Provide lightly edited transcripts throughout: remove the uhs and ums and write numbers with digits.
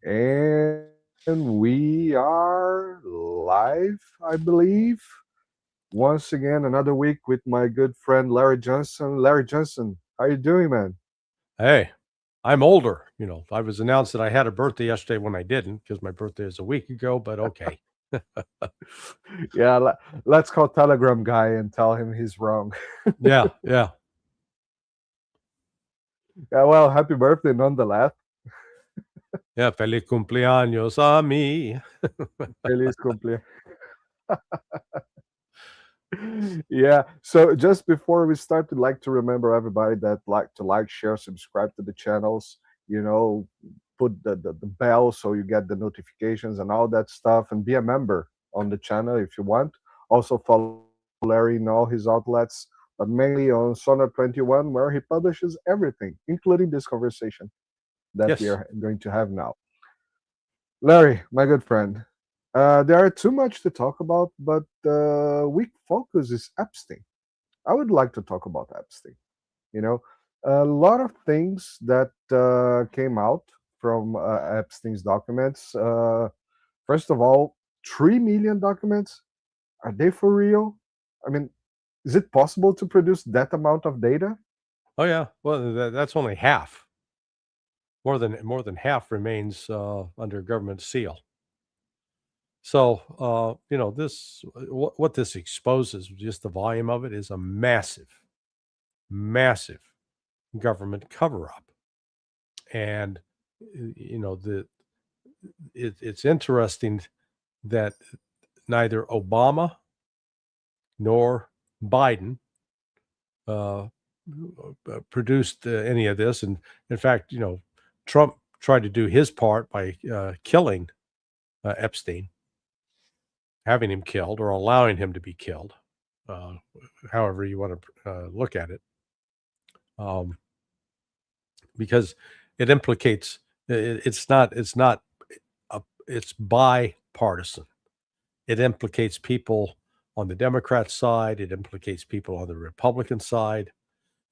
And we are live, I believe. Once again, another week with my good friend Larry Johnson. Larry Johnson, how you doing, man? Hey, I'm older. I was announced that I had a birthday yesterday when I didn't because my birthday is a week ago, but okay. Yeah, let's call Telegram guy and tell him he's wrong. Yeah, yeah. Yeah, well, happy birthday nonetheless. Yeah, feliz cumpleaños a mí. Feliz cumpleaños. Yeah, so just before we start, we'd like to remember everybody that like, share, subscribe to the channels, you know, put the bell so you get the notifications and all that stuff, and be a member on the channel if you want. Also follow Larry in all his outlets, but mainly on Sonar 21, where he publishes everything, including this conversation that we Yes. are going to have now. Larry, my good friend, there are too much to talk about, but the weak focus is Epstein. I would like to talk about Epstein. You know, a lot of things that came out from Epstein's documents. First of all, 3 million documents. Are they for real? I mean, is it possible to produce that amount of data? Oh, yeah. Well, that's only half. More than half remains under government seal. So, this what this exposes, just the volume of it, is a massive, massive government cover up. And the it's interesting that neither Obama nor Biden uh, produced any of this. And in fact, Trump tried to do his part by killing Epstein, having him killed or allowing him to be killed, uh, however you want to look at it, um, because it implicates. It's not. It's bipartisan. It implicates people on the Democrat side. It implicates people on the Republican side.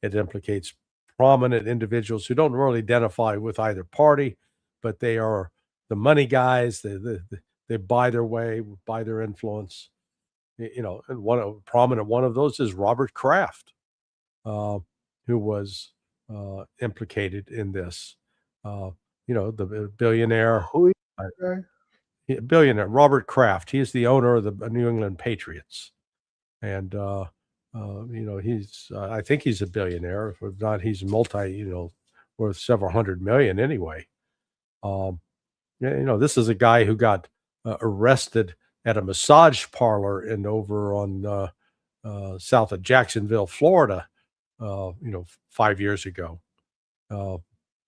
It implicates prominent individuals who don't really identify with either party, but they are the money guys. They buy their way, buy their influence. And one a prominent one of those is Robert Kraft, uh, who was implicated in this. Uh, the billionaire, Who is uh, that guy? billionaire Robert Kraft. He is the owner of the New England Patriots, and he's I think he's a billionaire. If not, he's multi, worth several hundred million anyway. Um, yeah, this is a guy who got arrested at a massage parlor in over on south of Jacksonville, Florida. 5 years ago. Uh,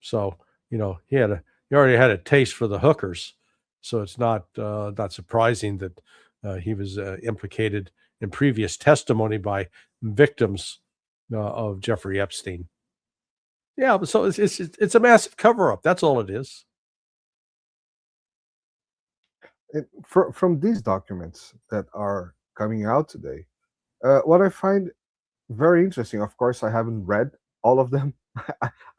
so he already had a taste for the hookers. So it's not surprising that he was implicated in previous testimony by victims of Jeffrey Epstein. Yeah, but so it's a massive cover up. That's all it is. From these documents that are coming out today, what I find very interesting. Of course, I haven't read all of them.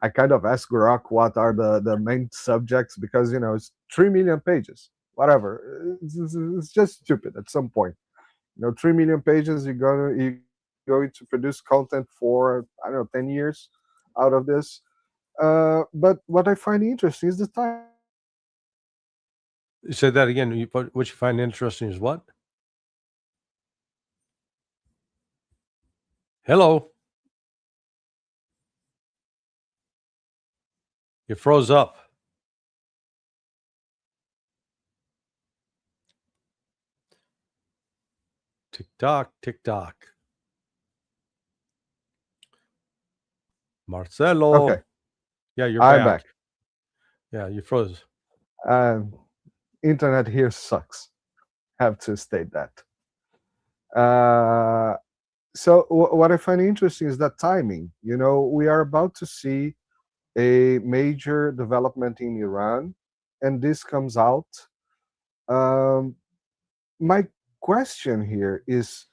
I kind of asked Grok what are the main subjects because it's 3 million pages. Whatever, it's just stupid at some point. 3 million pages. You're going to produce content for I don't know 10 years out of this. But what I find interesting is the timing. You said that again. What you find interesting is what? Hello, you froze up. Tick tock, tick tock. Okay, Marcelo. Yeah, you're I'm back. back. Yeah, you froze. Um, Internet here sucks. Have to state that. Uh, so what I find interesting is that timing. We are about to see a major development in Iran, and this comes out. Um, my question here is,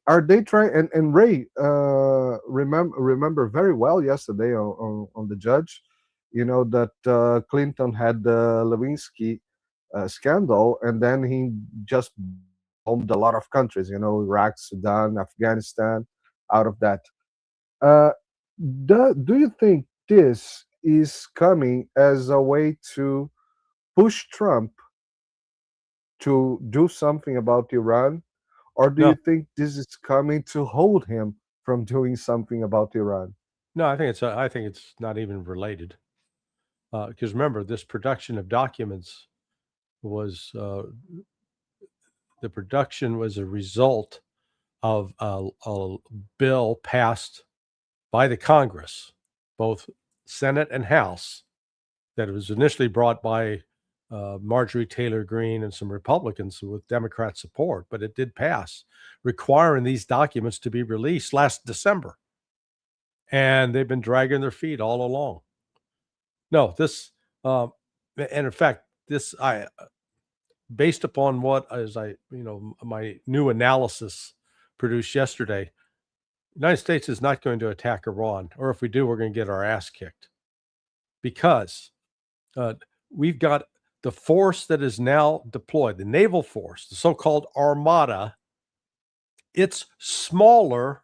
are they trying? And Ray, remember very well yesterday on the judge. you know, that Clinton had the Lewinsky scandal, and then he just bombed a lot of countries, you know, Iraq, Sudan, Afghanistan, out of that. Uh, do you think this is coming as a way to push Trump to do something about Iran, or do you No, think this is coming to hold him from doing something about Iran? no, I think it's not even related. Because remember, this production of documents was the production was a result of a bill passed by the Congress, both Senate and House, that was initially brought by Marjorie Taylor Greene and some Republicans with Democrat support, but it did pass, requiring these documents to be released last December. And they've been dragging their feet all along. No, this, and in fact, this, based upon what, as my new analysis produced yesterday, the United States is not going to attack Iran, or if we do, we're going to get our ass kicked because uh, we've got the force that is now deployed, the naval force, the so-called armada. It's smaller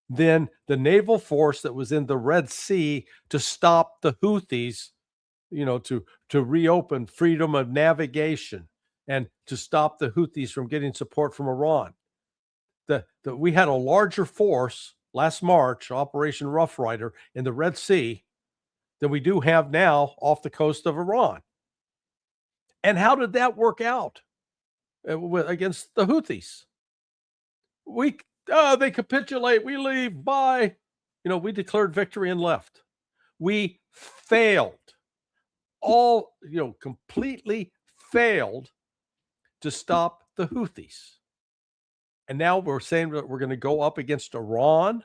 than the naval force that was in the Red Sea to stop the Houthis, to reopen freedom of navigation and to stop the Houthis from getting support from Iran. We had a larger force last March, Operation Rough Rider, in the Red Sea than we do have now off the coast of Iran. And how did that work out against the Houthis? They capitulate, we leave, bye. We declared victory and left. We failed, completely failed to stop the Houthis. And now we're saying that we're going to go up against Iran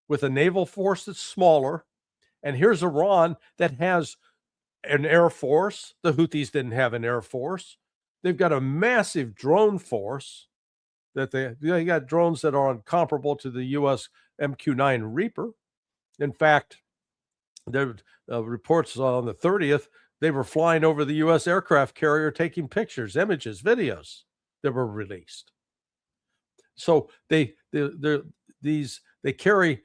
with a naval force that's smaller. And here's Iran that has an air force. The Houthis didn't have an air force. They've got a massive drone force that they got drones that are comparable to the U.S. MQ-9 Reaper. In fact, there reports on the 30th, they were flying over the U.S. aircraft carrier taking pictures, images, videos that were released. So they carry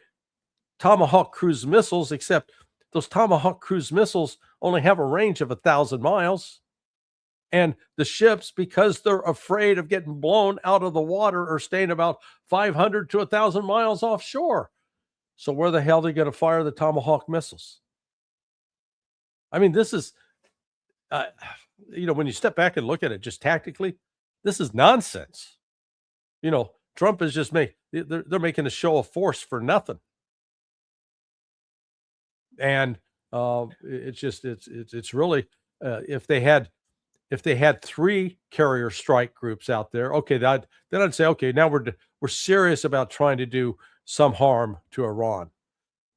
Tomahawk cruise missiles, except those Tomahawk cruise missiles only have a range of 1,000 miles. And the ships, because they're afraid of getting blown out of the water, are staying about 500 to 1,000 miles offshore. So where the hell are they going to fire the Tomahawk missiles? I mean, this is, when you step back and look at it just tactically, this is nonsense. Trump is just they're making a show of force for nothing. And it's really, if they had 3 carrier strike groups out there, okay, then I'd say, okay, now we're serious about trying to do some harm to Iran.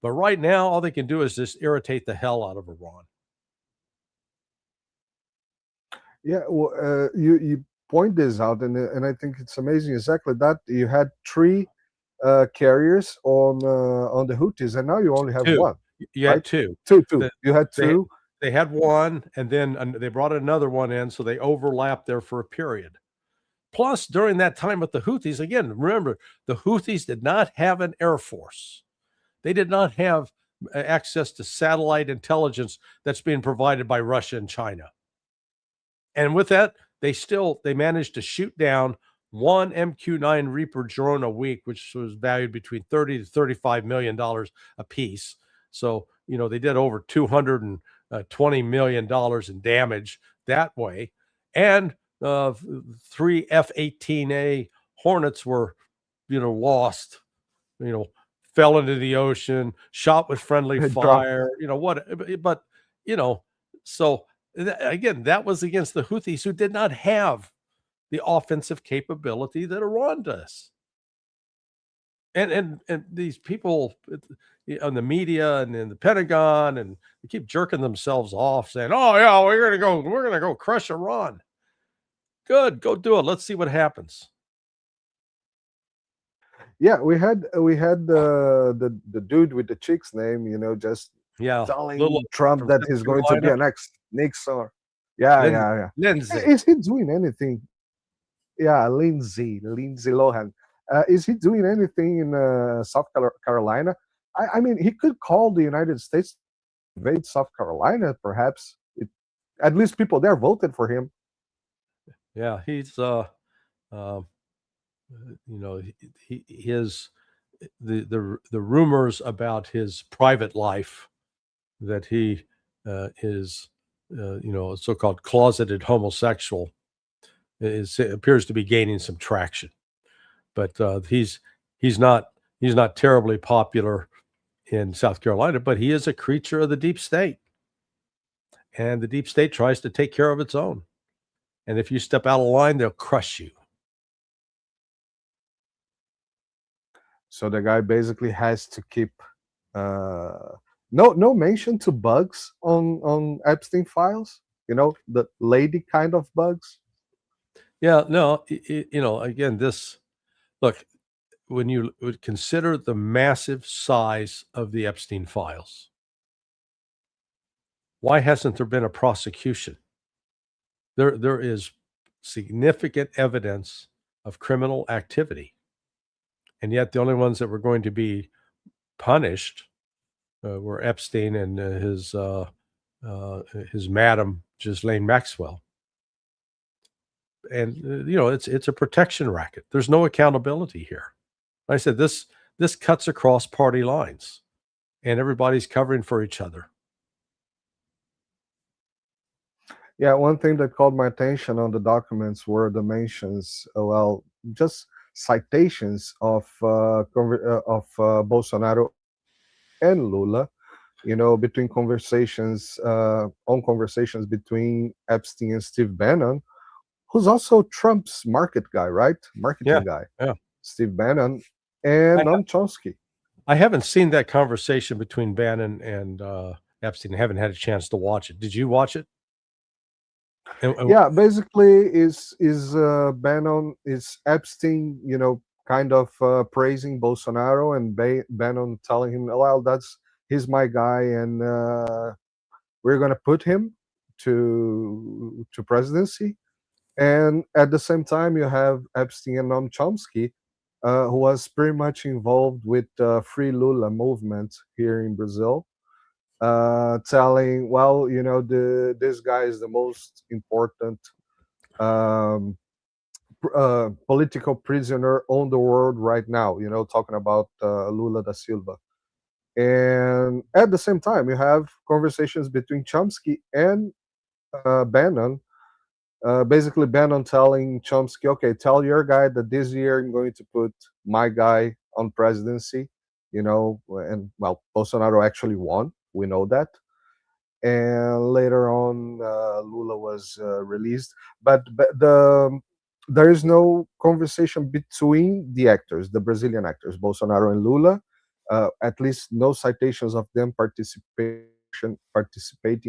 But right now, all they can do is just irritate the hell out of Iran. Yeah, well, you point this out, and I think it's amazing. Exactly that you had 3 carriers on the Houthis, and now you only have 2. one, You right? had 2. Two. You had They 2. they had one, and then they brought another one in, so they overlapped there for a period. Plus, during that time with the Houthis, again, remember, the Houthis did not have an air force. They did not have access to satellite intelligence that's being provided by Russia and China. And with that, they managed to shoot down one MQ-9 Reaper drone a week, which was valued between $30 to $35 million a piece. So, they did over $220 million in damage that way. And 3 F-18A Hornets were, lost, fell into the ocean, shot with friendly Drop. fire, but, so again, that was against the Houthis, who did not have the offensive capability that Iran does. And these people on the media and in the Pentagon, and they keep jerking themselves off, saying, "Oh yeah, we're gonna go crush Iran." Good, go do it. Let's see what happens. Yeah, we had the dude with the chick's name, just Yeah, little telling Trump from that South he's going to be Carolina, an next Nixon. Yeah, Lin yeah, yeah. Lindsay. Is he doing anything? Yeah, Lindsay Lohan. Is he doing anything in South Carolina? I mean, he could call the United States to invade South Carolina, perhaps. At least people there voted for him. Yeah, he's um, you know, his the rumors about his private life that he is a so-called closeted homosexual appears to be gaining some traction. But he's not he's not terribly popular in South Carolina, but he is a creature of the deep state, and the deep state tries to take care of its own. And if you step out of line, they'll crush you. So the guy basically has to keep no mention to bugs on Epstein files. You know, the lady kind of bugs. Yeah, no, again, this look when you would consider the massive size of the Epstein files, why hasn't there been a prosecution? There is significant evidence of criminal activity, and yet the only ones that were going to be punished were Epstein and his madam Ghislaine Maxwell. And it's a protection racket. There's no accountability here. Like I said, this cuts across party lines, and everybody's covering for each other. Yeah, one thing that called my attention on the documents were the mentions, well, just citations of Bolsonaro and Lula. You know, between conversations on conversations between Epstein and Steve Bannon, who's also Trump's market guy, right? Yeah, Marketing guy, yeah. Steve Bannon I and Noam Chomsky. I haven't seen that conversation between Bannon and Epstein. I haven't had a chance to watch it. Did you watch it? And Yeah, basically is Bannon is Epstein, you know, kind of praising Bolsonaro and Bannon telling him, well, that's he's my guy, and we're gonna put him to presidency. And at the same time, you have Epstein and Noam Chomsky, who was pretty much involved with Free Lula movement here in Brazil, telling, well, you know, this guy is the most important um, political prisoner on the world right now. You know, talking about Lula da Silva. And at the same time, you have conversations between Chomsky and Bannon. Basically, Bannon telling Chomsky, okay, tell your guy that this year I'm going to put my guy on presidency. You know, and well, Bolsonaro actually won. We know that. And later on, Lula was released. But there is no conversation between the actors, the Brazilian actors, Bolsonaro and Lula. At least no citations of them participating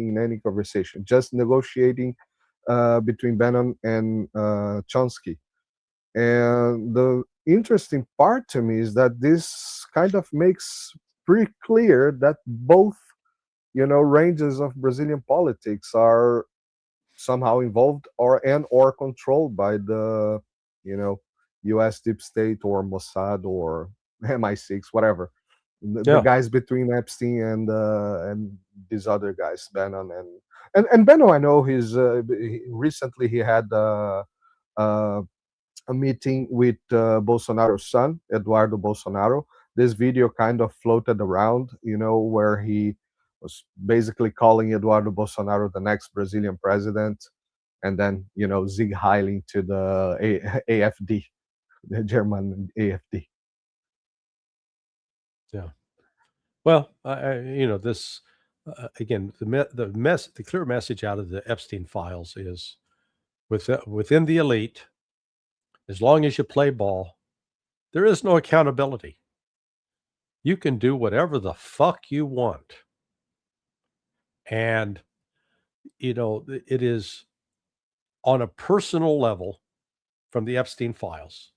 in any conversation, just negotiating between Bannon and Chomsky. And the interesting part to me is that this kind of makes pretty clear that both, you know, ranges of Brazilian politics are somehow involved or controlled by the, you know, U.S. deep state or Mossad or MI6, whatever. The yeah, guys between Epstein and these other guys, Bannon and Bannon. I know recently he had uh, a meeting with Bolsonaro's son, Eduardo Bolsonaro. This video kind of floated around, you know, where he was basically calling Eduardo Bolsonaro the next Brazilian president, and then, you know, Zig Heiling to the AFD, the German AFD. yeah. Well, this again, the clear message out of the Epstein files is within the elite, as long as you play ball, there is no accountability. You can do whatever the fuck you want, and it is on a personal level from the Epstein files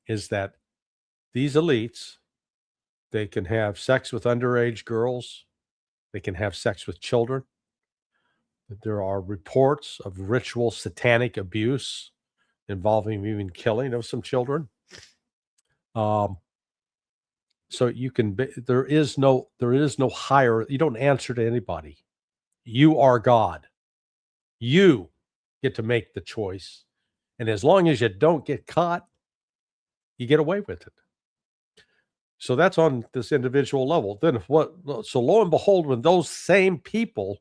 is that these elites they can have sex with underage girls, They can have sex with children. There are reports of ritual satanic abuse involving even killing of some children. So you can there is no higher. You don't answer to anybody. You are God. You get to make the choice, and as long as you don't get caught, you get away with it. So that's on this individual level. Then what? So lo and behold, when those same people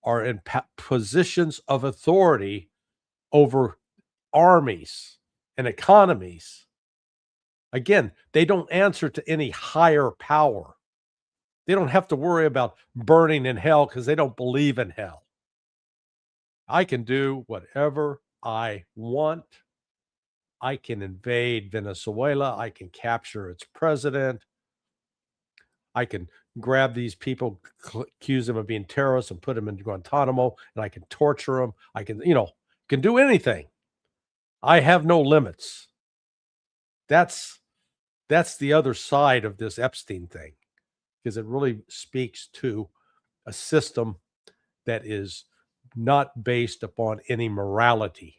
are in positions of authority over armies and economies, again, they don't answer to any higher power. They don't have to worry about burning in hell because they don't believe in hell. I can do whatever I want. I can invade Venezuela. I can capture its president. I can grab these people, accuse them of being terrorists, and put them in Guantanamo, and I can torture them. I can, can do anything. I have no limits. That's the other side of this Epstein thing, because it really speaks to a system that is not based upon any morality.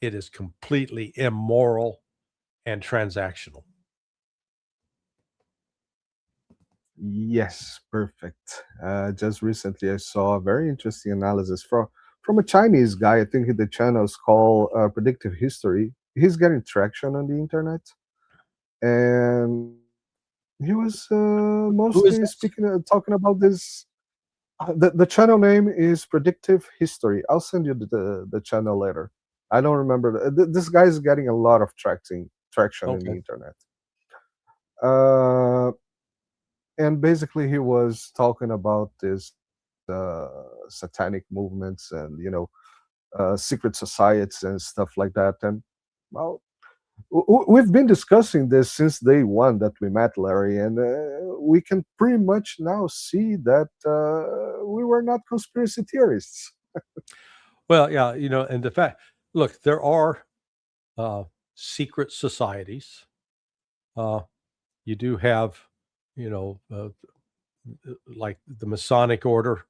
It is completely immoral and transactional. Yes, perfect. Just recently, I saw a very interesting analysis from a Chinese guy. I think the channel is called Predictive History. He's getting traction on the internet, and he was Who is mostly this? talking about this. The channel name is Predictive History. I'll send you the channel later. I don't remember. This guy is getting a lot of traction in the Okay. internet. Uh, and basically he was talking about this satanic movements and secret societies and stuff like that. And well, we've been discussing this since day one that we met, Larry, and we can pretty much now see that we were not conspiracy theorists. Well, yeah, and the fact, look, there are secret societies. You do have, like the Masonic order,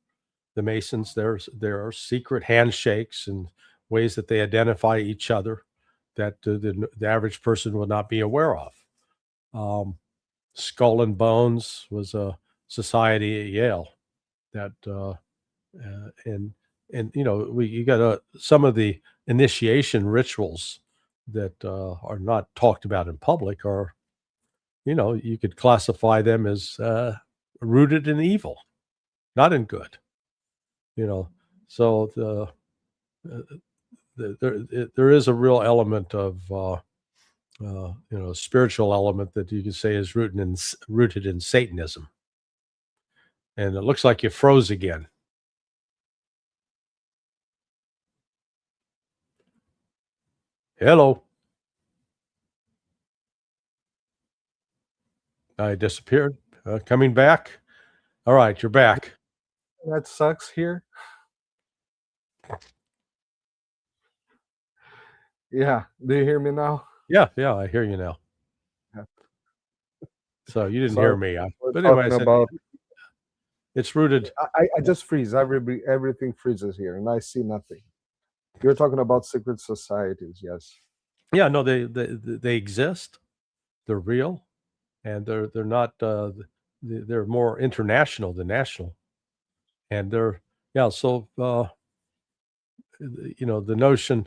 the Masons. There are secret handshakes and ways that they identify each other that the average person will not be aware of. Skull and Bones was a society at Yale that and you got some of the initiation rituals that are not talked about in public are, you could classify them as rooted in evil, not in good. So there is a real element of spiritual element that you could say is rooted in Satanism. And it looks like you froze again. Hello. I disappeared. Coming back. All right, you're back. That sucks here. Yeah, do you hear me now? Yeah, I hear you now. Yeah. So you didn't So hear me. we're But anyway, I talking said about. it's rooted. I just freeze. Everything freezes here, and I see nothing. You're talking about secret societies, yes? Yeah, no, they exist. They're real, and they're not. They're more international than national, and they're So the notion,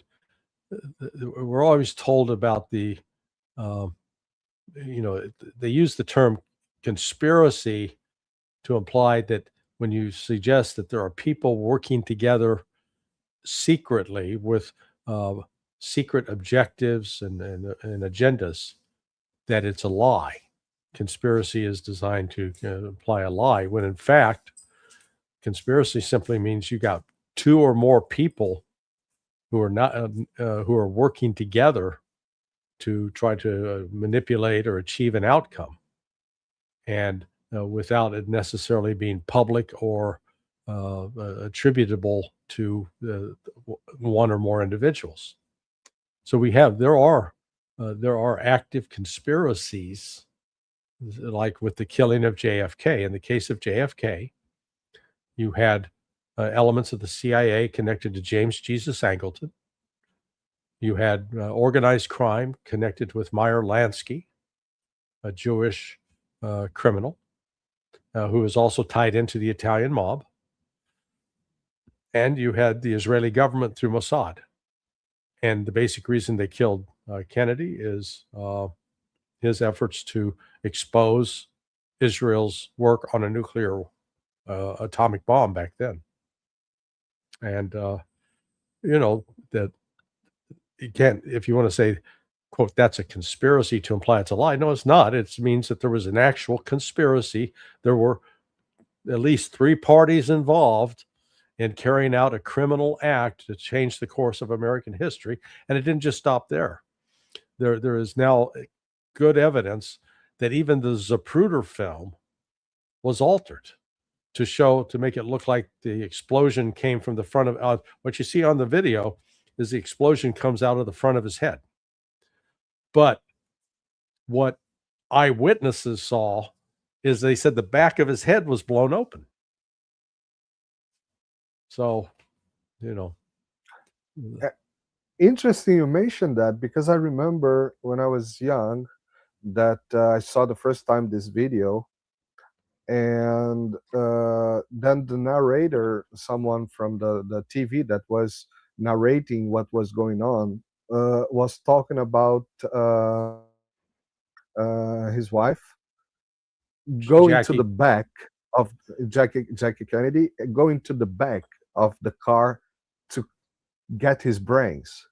we're always told about the um, they use the term conspiracy to imply that when you suggest that there are people working together secretly with uh, secret objectives and agendas, that it's a lie. Conspiracy is designed to imply a lie, when in fact, conspiracy simply means you got two or more people who are not who are working together to try to manipulate or achieve an outcome, and without it necessarily being public or attributable to one or more individuals. So there are active conspiracies, like with the killing of JFK. In the case of JFK, You had elements of the CIA connected to James Jesus Angleton. You had organized crime connected with Meyer Lansky, a Jewish criminal who was also tied into the Italian mob. And you had the Israeli government through Mossad. And the basic reason they killed Kennedy is his efforts to expose Israel's work on a nuclear atomic bomb back then. And, that again, if you want to say, quote, that's a conspiracy to imply it's a lie. No, it's not. It means that there was an actual conspiracy. There were at least 3 parties involved in carrying out a criminal act to change the course of American history. And it didn't just stop there. There is now good evidence that even the Zapruder film was altered to make it look like the explosion came from the front of what you see on the video is the explosion comes out of the front of his head. But what eyewitnesses saw is they said the back of his head was blown open. So, Interesting you mentioned that, because I remember when I was young that I saw the first time this video, and then the narrator, someone from the TV that was narrating what was going on, was talking about his wife going to the Jackie, back of Jackie Kennedy, going to the back of the car to get his brains.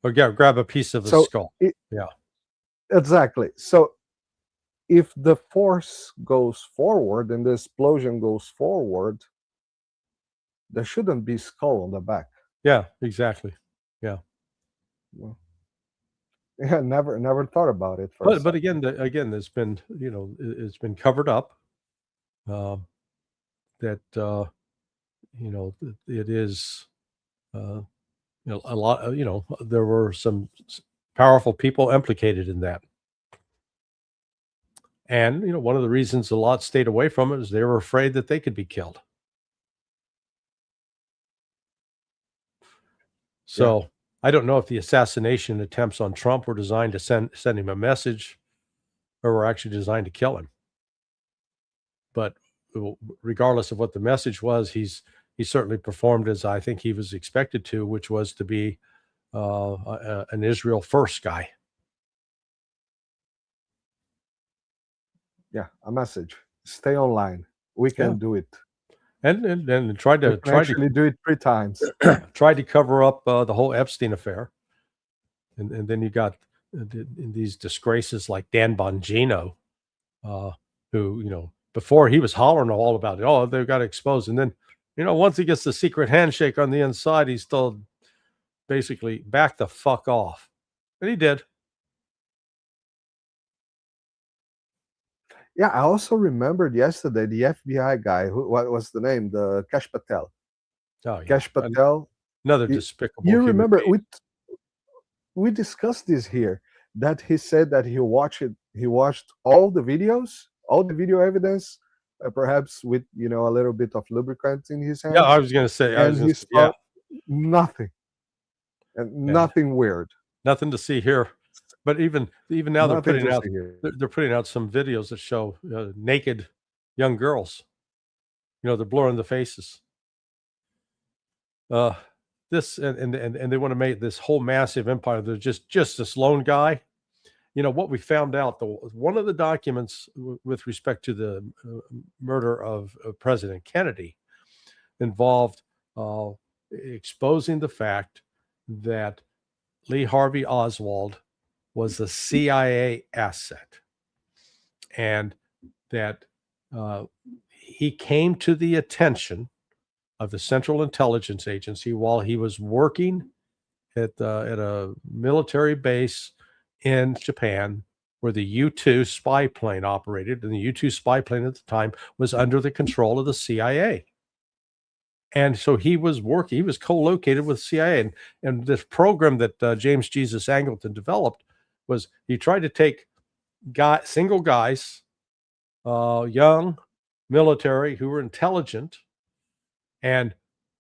or grab a piece of his So skull. Yeah. exactly. So if the force goes forward and the explosion goes forward, there shouldn't be skull on the back. Yeah, exactly. Yeah. Well, yeah, never thought about it for a But second. again, there's been, it's been covered up. That it is, a lot. There were some powerful people implicated in that, and one of the reasons a lot stayed away from it is they were afraid that they could be killed. Yeah. So I don't know if the assassination attempts on Trump were designed to send him a message, or were actually designed to kill him. But regardless of what the message was, he certainly performed as I think he was expected to, which was to be an Israel first guy. Yeah, a message. Stay online. We Yeah, can do it. and tried We to can actually do it 3 times. tried to cover up the whole Epstein affair, and then you got these disgraces like Dan Bongino, who before he was hollering all about it. Oh, they got exposed, and then once he gets the secret handshake on the inside, he's told basically back the fuck off, and he did. Yeah, I also remembered yesterday the FBI guy. What was the name? The Cash Patel. Oh yeah, Cash Patel. another You, despicable you human remember being. we discussed this here, that he said that he watched all the videos, all the video evidence, perhaps with a little bit of lubricant in his Yeah, I hands, was gonna say, and he yeah, saw nothing, and and nothing weird, nothing to see here. But even now, nothing to see here. they're putting out some videos that show naked young girls. They're blurring the faces. Uh, this and they want to make this whole massive empire. They're just this lone guy. What we found out, though, one of the documents with respect to the murder of President Kennedy involved exposing the fact that Lee Harvey Oswald was a CIA asset, and that he came to the attention of the Central Intelligence Agency while he was working at a military base in Japan, where the U-2 spy plane operated, and the U-2 spy plane at the time was under the control of the CIA. And so he was co-located with CIA, and this program that James Jesus Angleton developed was he tried to take single guys, young, military, who were intelligent, and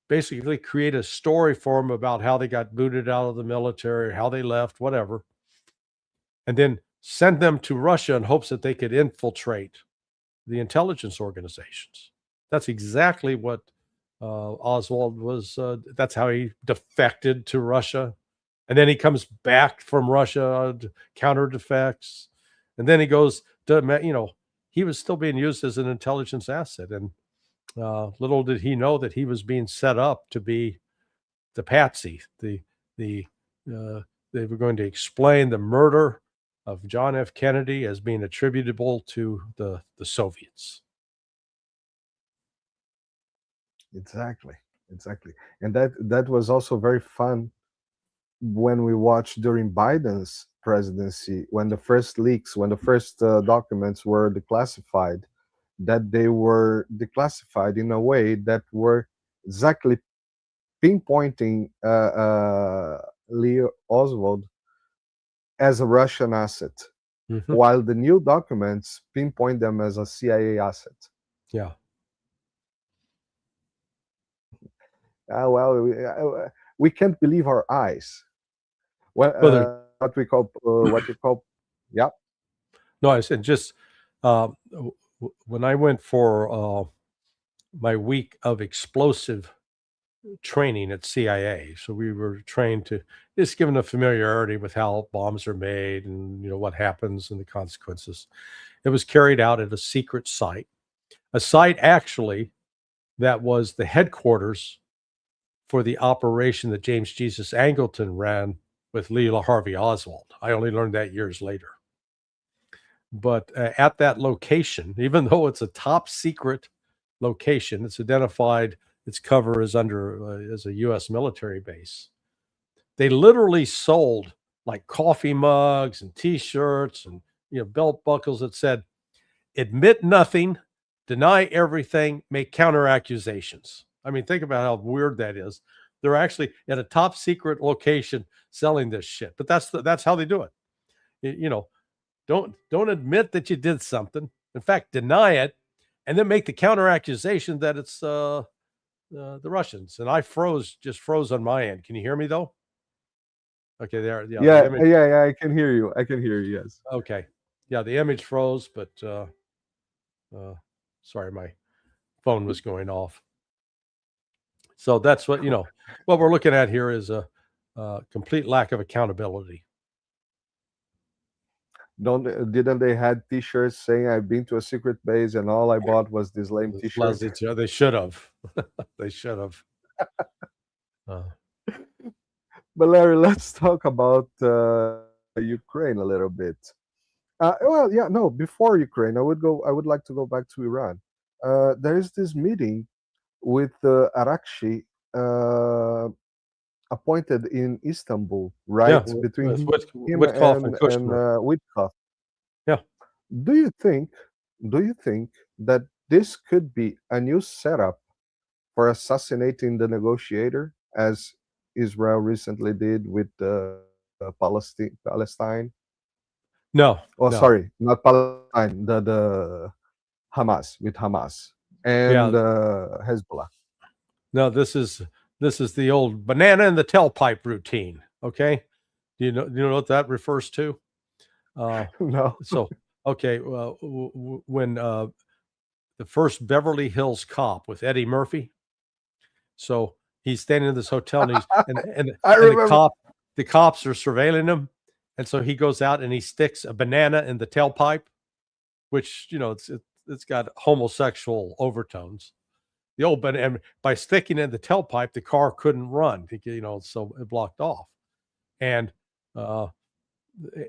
basically create a story for them about how they got booted out of the military, how they left, whatever, and then send them to Russia in hopes that they could infiltrate the intelligence organizations. That's exactly what Oswald was. That's how he defected to Russia, and then he comes back from Russia, counter defects, and then he goes to he was still being used as an intelligence asset, and little did he know that he was being set up to be the patsy. The they were going to explain the murder of John F. Kennedy as being attributable to the Soviets. Exactly, exactly, and that was also very fun when we watched during Biden's presidency, when the first leaks, when the first documents were declassified, that they were declassified in a way that were exactly pinpointing Lee Oswald as a Russian asset, Mm-hmm. while the new documents pinpoint them as a CIA asset. Yeah. Well, we can't believe our eyes. Well, Well, what you call, yeah. no, I said just when I went for my week of explosive training at CIA. So we were trained to just given a familiarity with how bombs are made and what happens and the consequences. It was carried out at a secret site, a site actually that was the headquarters for the operation that James Jesus Angleton ran with Lee Harvey Oswald. I only learned that years later. But at that location, even though it's a top secret location, it's identified, its cover is under as a U.S. military base. They literally sold like coffee mugs and T-shirts and belt buckles that said, "Admit nothing, deny everything, make counter accusations." I mean, think about how weird that is. They're actually at a top secret location selling this shit, but that's how they do it. Don't admit that you did something. In fact, deny it, and then make the counter accusation that it's the Russians. And I just froze on my end. Can you hear me though? Okay, there. Yeah, the Yeah, image. yeah, I can hear you. I can hear you. Yes. Okay, yeah, the image froze, but sorry, my phone was going off. So that's what we're looking at here is a complete lack of accountability. Don't Didn't they had T-shirts saying I've been to a secret base and all I bought was this lame T-shirt? They should have. They should have. But Larry, let's talk about Ukraine a little bit. Well, yeah, no. Before Ukraine, I would go. I would like to go back to Iran. There is this meeting with Arakshi appointed in Istanbul, right Yeah, between with him Witkoff and and Kushner. Witkoff. Yeah. Do you think? Do you think that this could be a new setup for assassinating the negotiator, as Israel recently did with Palestine? No, Oh, no. sorry, not Palestine. The Hamas, with Hamas Yeah, and Hezbollah. no. This is the old banana in the tailpipe routine. Okay. Do you know what that refers to? Uh, No. so okay. Well, when the first Beverly Hills Cop with Eddie Murphy. So he's standing in this hotel and he's I and the remember. cops are surveilling him, and so he goes out and he sticks a banana in the tailpipe, which it's got homosexual overtones. The old banana, and by sticking it in the tailpipe, the car couldn't run, so it blocked off. And uh,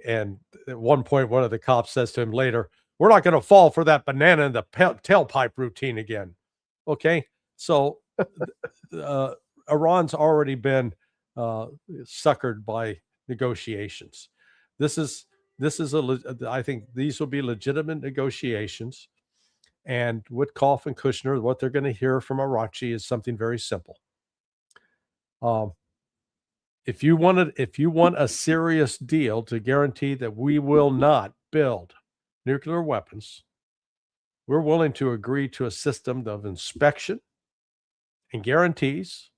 and at one point, one of the cops says to him later, "We're not going to fall for that banana in the tailpipe routine again." Okay, so uh, Iran's already been suckered by negotiations. This is I think these will be legitimate negotiations. And Witkoff and Kushner, what they're going to hear from Arachi is something very simple. Um, if you want a serious deal to guarantee that we will not build nuclear weapons, we're willing to agree to a system of inspection and guarantees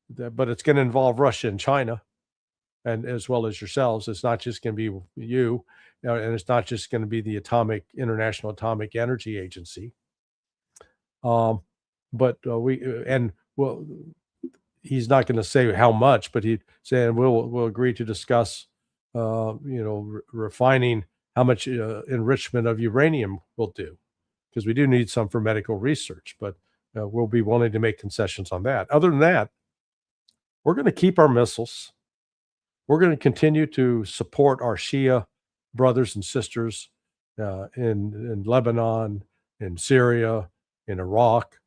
that, but it's going to involve Russia and China, and as well as yourselves. It's not just going to be you, and it's not just going to be the International Atomic Energy Agency. Um, but we and well, he's not going to say how much, but he's saying we'll agree to discuss, refining how much enrichment of uranium we'll do, because we do need some for medical research, but we'll be willing to make concessions on that. Other than that, we're going to keep our missiles. We're going to continue to support our Shia brothers and sisters in Lebanon, in Syria, in Iraq.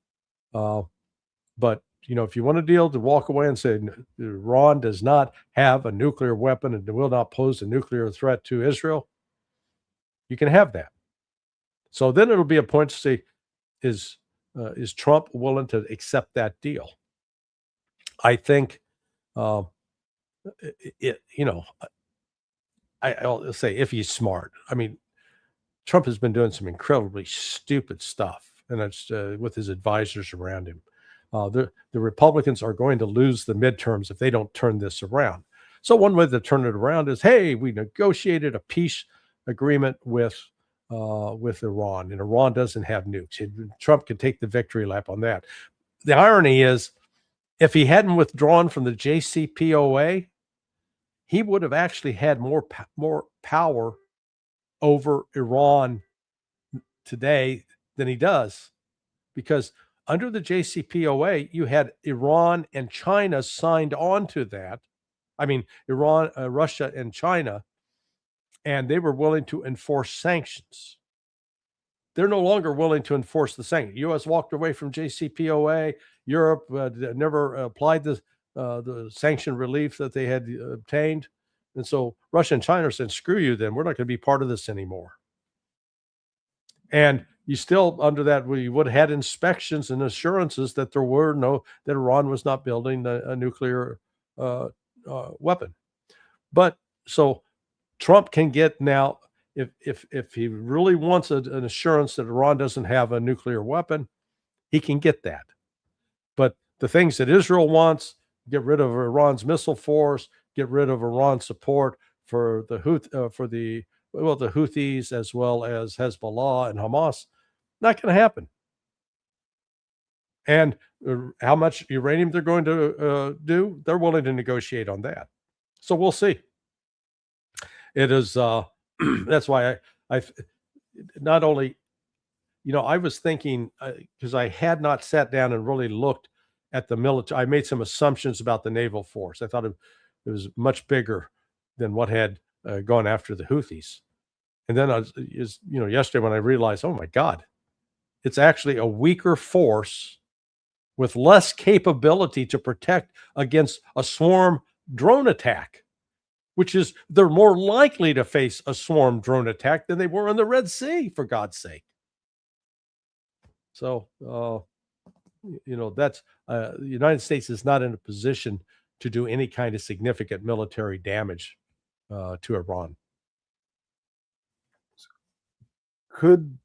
But if you want a deal to walk away and say Iran does not have a nuclear weapon and will not pose a nuclear threat to Israel, you can have that. So then it'll be a point to say, is Trump willing to accept that deal? I think I'll say if he's smart. I mean, Trump has been doing some incredibly stupid stuff, and it's with his advisors around him. The Republicans are going to lose the midterms if they don't turn this around. So one way to turn it around is, hey, we negotiated a peace agreement with Iran, and Iran doesn't have nukes. Trump could take the victory lap on that. The irony is, if he hadn't withdrawn from the JCPOA, he would have actually had more power over Iran today than he does, because under the JCPOA, you had Iran and China signed on to that. I mean, Iran, Russia, and China, and they were willing to enforce sanctions. They're no longer willing to enforce the sanctions. The U.S. walked away from JCPOA. Europe never applied the sanction relief that they had obtained. And so Russia and China said, screw you then. We're not going to be part of this anymore. And you still, under that, we would have had inspections and assurances that that Iran was not building a nuclear weapon. But so Trump can get now, if he really wants an assurance that Iran doesn't have a nuclear weapon, he can get that. But the things that Israel wants, get rid of Iran's missile force, get rid of Iran's support for the Houthis as well as Hezbollah and Hamas, not going to happen. And how much uranium they're going to do, they're willing to negotiate on that. So we'll see. It is that's why I not only, I was thinking, because I had not sat down and really looked at the military. I made some assumptions about the naval force. I thought it was much bigger than what had gone after the Houthis. And then yesterday when I realized, oh my God, it's actually a weaker force with less capability to protect against a swarm drone attack, which is they're more likely to face a swarm drone attack than they were in the Red Sea, for God's sake. So, that's the United States is not in a position to do any kind of significant military damage to Iran. Could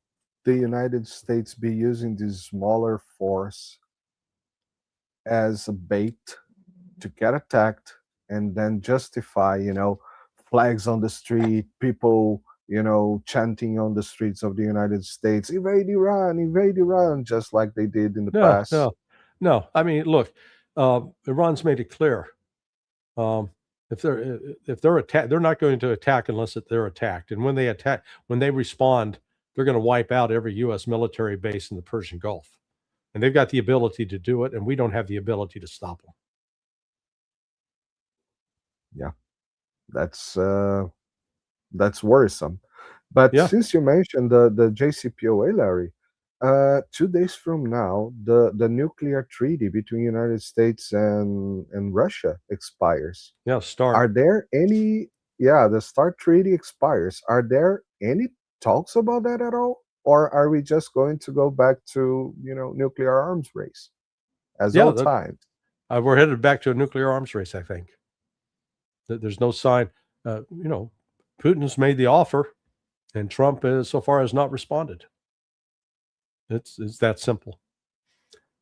the United States be using this smaller force as a bait to get attacked and then justify, flags on the street, people, chanting on the streets of the United States, invade Iran, just like they did in the past? No. I mean, look, Iran's made it clear. If they're attacked, they're not going to attack unless they're attacked. And when they respond, they're going to wipe out every U.S. military base in the Persian Gulf. And they've got the ability to do it, and we don't have the ability to stop them. Yeah, that's worrisome. But since you mentioned the JCPOA, Larry, 2 days from now, the nuclear treaty between United States and Russia expires. Yeah, START. Are there any? Yeah, the START treaty expires. Are there any talks about that at all, or are we just going to go back to nuclear arms race as old times? We're headed back to a nuclear arms race. I think there's no sign. Putin's made the offer, and Trump so far has not responded. It's that simple.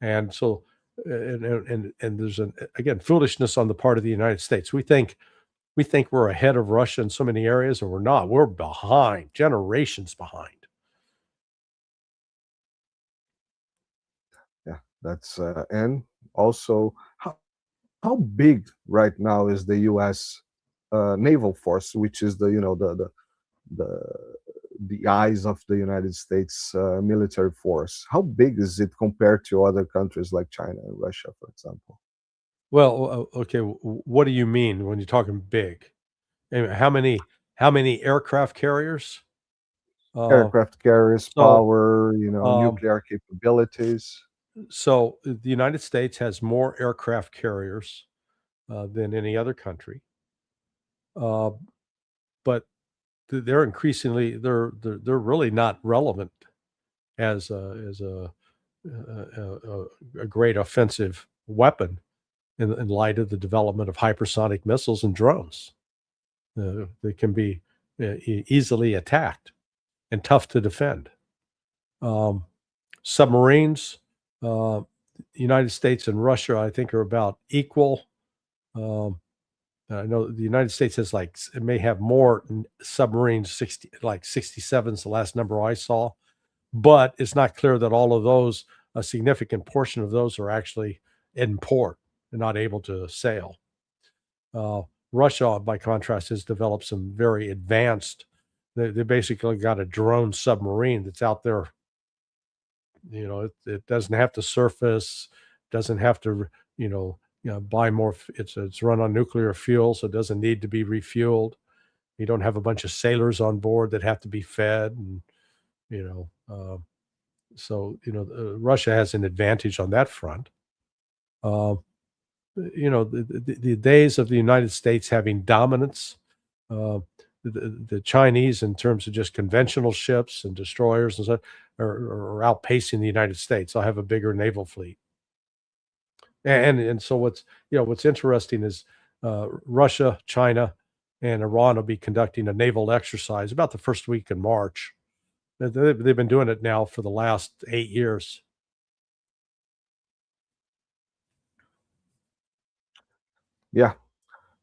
And so and there's again foolishness on the part of the United States. We think we're ahead of Russia in so many areas, and we're not. We're behind, generations behind. Yeah, that's and also how big right now is the U.S. Naval force, which is the the the eyes of the United States military force. How big is it compared to other countries like China and Russia, for example? Well, okay, what do you mean when you're talking big? How many aircraft carriers? Uh, Aircraft carriers, so, power, um, nuclear capabilities. the United States has more aircraft carriers than any other country, uh, but they're increasingly they're really not relevant as a great offensive weapon in light of the development of hypersonic missiles and drones. They can be easily attacked and tough to defend. Um, Submarines, uh, United States and Russia, I think, are about equal. Um, I know the United States has it may have more submarines, 60, like 67 is the last number I saw, but it's not clear that all of those, a significant portion of those, are actually in port and not able to sail. Uh, Russia, by contrast, has developed some very advanced. They basically got a drone submarine that's out there. It doesn't have to surface, doesn't have to, buy more. It's run on nuclear fuel, so it doesn't need to be refueled. You don't have a bunch of sailors on board that have to be fed, and you know, Russia has an advantage on that front. Um, the days of the United States having dominance, uh, the Chinese in terms of just conventional ships and destroyers and stuff are outpacing the United States. I'll have a bigger naval fleet. And so what's interesting is Russia, China, and Iran will be conducting a naval exercise about the first week in March. They've been doing it now for the last 8 years. Yeah,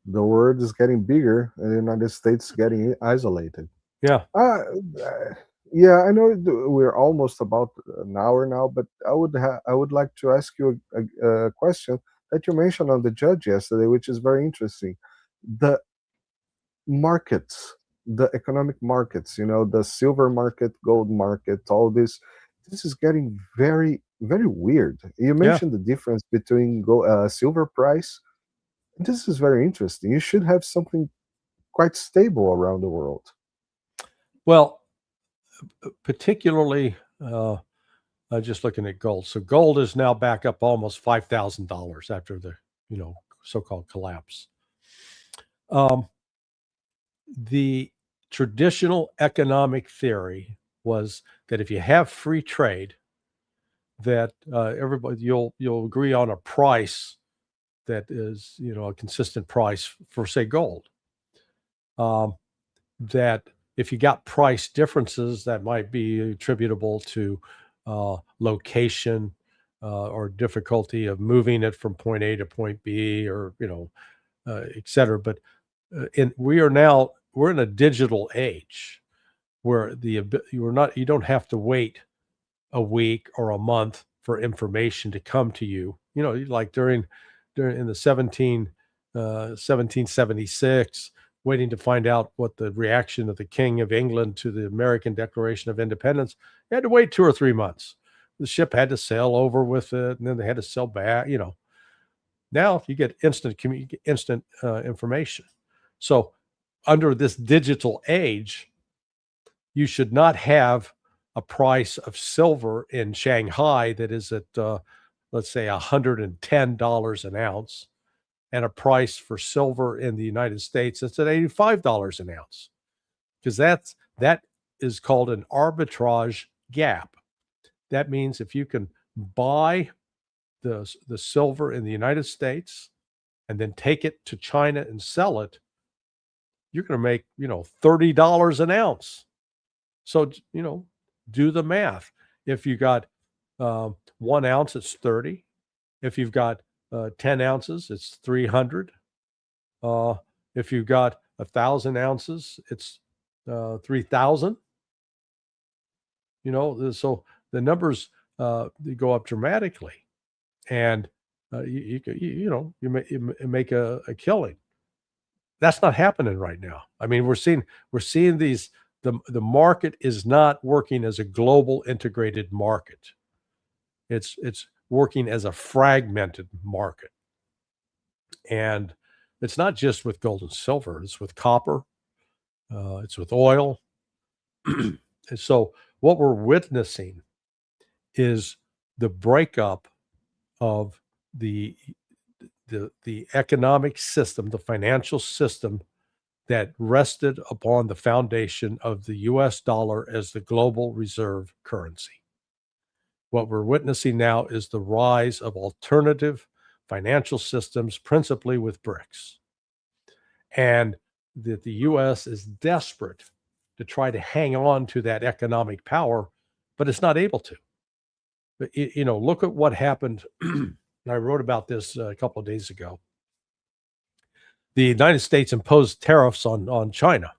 the world is getting bigger, and the United States getting isolated. Yeah, Uh, uh, yeah, I know we're almost about an hour now, but I would like to ask you a question that you mentioned on the judge yesterday, which is very interesting. The markets, the economic markets, the silver market, gold market, all this is getting very, very weird. You yeah. mentioned the difference between silver price. This is very interesting. You should have something quite stable around the world. Well, particularly just looking at gold. So gold is now back up almost $5,000 after the so-called collapse. Um, the traditional economic theory was that if you have free trade, that everybody you'll agree on a price that is a consistent price for say gold. Um, that if you got price differences, that might be attributable to location or difficulty of moving it from point A to point B, or et cetera. But we're in a digital age where you don't have to wait a week or a month for information to come to you. Like during in the 1776, waiting to find out what the reaction of the King of England to the American Declaration of Independence. You had to wait 2 or 3 months. The ship had to sail over with it, and then they had to sail back. Now you get instant information. So under this digital age, you should not have a price of silver in Shanghai that is at, let's say, $110 an ounce, and a price for silver in the United States that's at $85 an ounce, because that is called an arbitrage gap. That means if you can buy the silver in the United States and then take it to China and sell it, you're going to make $30 an ounce. So, do the math. If you got 1 ounce, it's 30. If you've got 10 ounces, it's 300. If you've got 1,000 ounces, it's 3,000. So the numbers they go up dramatically, and you make a killing. That's not happening right now. I mean, we're seeing these. The market is not working as a global integrated market. It's working as a fragmented market, and it's not just with gold and silver. It's with copper. It's with oil. And so what we're witnessing is the breakup of the the economic system, the financial system that rested upon the foundation of the US dollar as the global reserve currency. What we're witnessing now is the rise of alternative financial systems, principally with BRICS. And that the US is desperate to try to hang on to that economic power, but it's not able to. But, look at what happened. I wrote about this a couple of days ago. The United States imposed tariffs on China.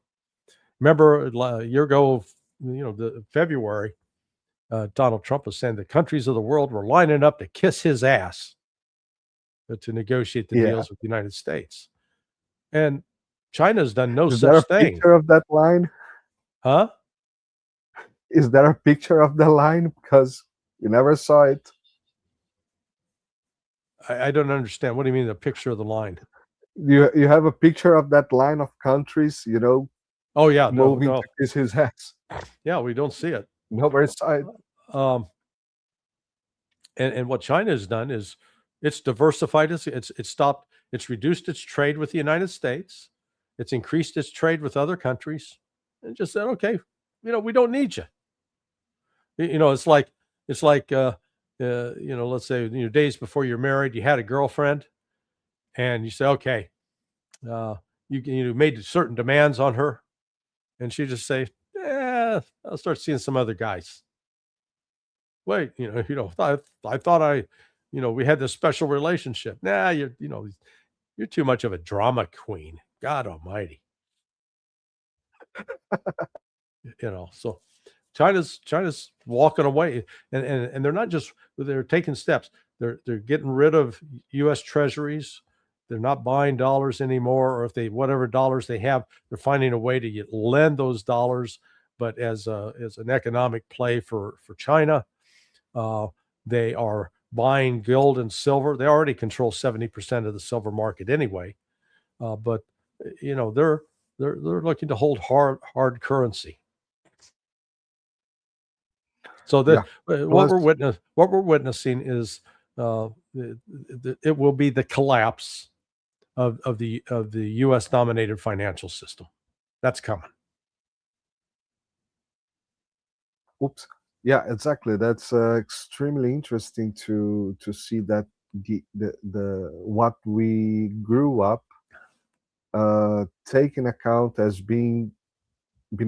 Remember a year ago, the February, Donald Trump was saying the countries of the world were lining up to kiss his ass to negotiate the Yeah. deals with the United States. And China's done no Is there such a thing. picture of that line? Huh? Is there a picture of the line? Because you never saw it. I don't understand. What do you mean, the picture of the line? You have a picture of that line of countries, Oh, yeah. No, moving no. to kiss his ass. Yeah, we don't see it. Nobody saw it. Um, and what China has done is it's diversified. It's reduced its trade with the United States. It's increased its trade with other countries, and just said, okay, we don't need you. It's like let's say days before you're married, you had a girlfriend, and you say, okay, you made certain demands on her, and she just say, I'll start seeing some other guys. Wait, I thought we had this special relationship. Nah, you're too much of a drama queen. God Almighty. So China's walking away, and they're taking steps. They're getting rid of U.S. treasuries. They're not buying dollars anymore, or if they whatever dollars they have, they're finding a way to lend those dollars, but as an economic play for China. They are buying gold and silver. They already control 70% of the silver market anyway, but they're looking to hold hard currency. So that what we're witnessing is it will be the collapse of the U.S. dominated financial system. That's coming. Oops. Yeah, exactly. That's extremely interesting to see that the what we grew up take in account as been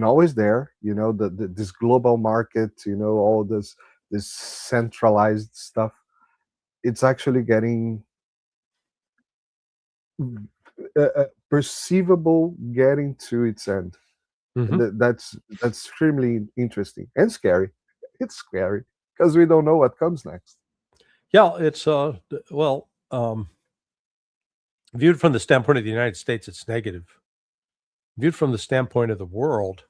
always there. This global market. All this centralized stuff. It's actually getting perceivable, getting to its end. Mm-hmm. That's extremely interesting and scary. It's scary because we don't know what comes next. Yeah, it's viewed from the standpoint of the United States, it's negative. Viewed from the standpoint of the world,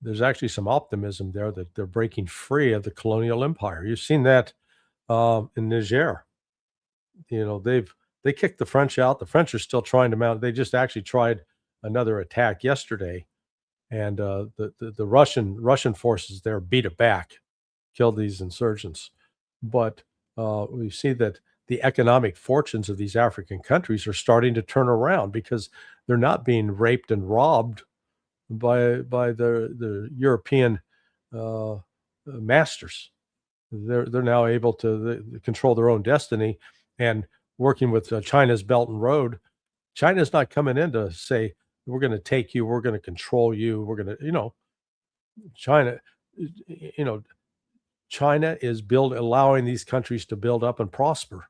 there's actually some optimism there that they're breaking free of the colonial empire. You've seen that in Niger. They kicked the French out. The French are still trying to mount. They just actually tried another attack yesterday, and the Russian forces there beat it back, killed these insurgents. But we see that the economic fortunes of these African countries are starting to turn around because they're not being raped and robbed by the European masters. They're now able to control their own destiny, and working with China's Belt and Road. China's not coming in to say we're going to take you, we're going to control you, we're going to China, you know China is allowing these countries to build up and prosper.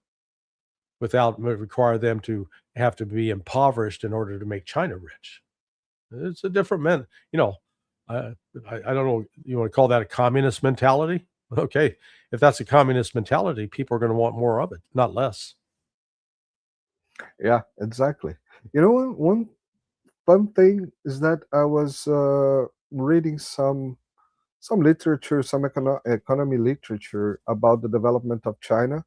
without require them to have to be impoverished in order to make China rich. It's a different men. I, I don't know. You want to call that a communist mentality? Okay, if that's a communist mentality, people are going to want more of it, not less. Yeah, exactly. You know, one fun thing is that I was reading some literature, some economy literature about the development of China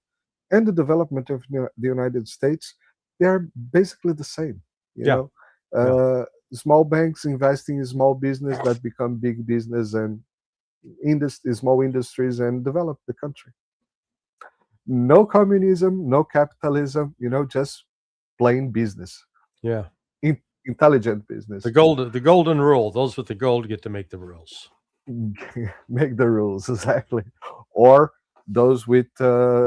and the development of the United States. They are basically the same. You Yeah, know, yeah, small banks investing in small business that become big business and small industries and develop the country. No communism, no capitalism. Just plain business, yeah. intelligent The business. golden rule. Those with the gold get to make the rules. Make the rules exactly, or those with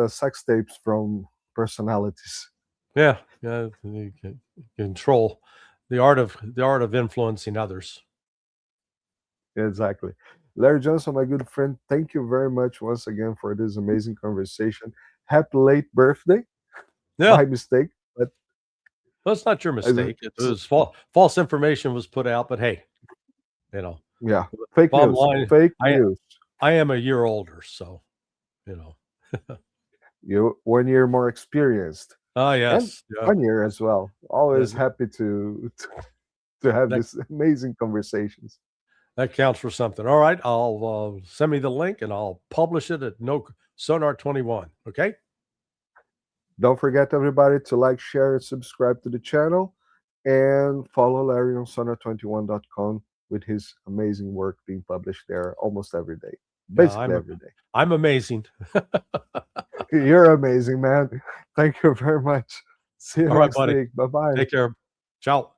sex tapes from personalities. Yeah, yeah. You can control the art of influencing others. Exactly. Larry Johnson, my good friend, thank you very much once again for this amazing conversation. Happy late birthday Yeah, by mistake, but that's not your as a, mistake. It was false information was put out, but hey, you know, yeah, fake bottom news, line, fake I news. I am a year older, so you know. You 1 year more experienced, Ah, and yes, yeah. 1 year as well. Always That, happy to have that these amazing conversations. that counts for something. All right, I'll send me the link and I'll publish it at no Sonar 21. Okay. Don't forget, everybody, to like, share, and subscribe to the channel, and follow Larry on sonar21.com with his amazing work being published there almost every day, Yeah, basically every day. I'm amazing. You're amazing, man. Thank you very much. See you All right, next buddy. week. Bye bye. Take care. Ciao.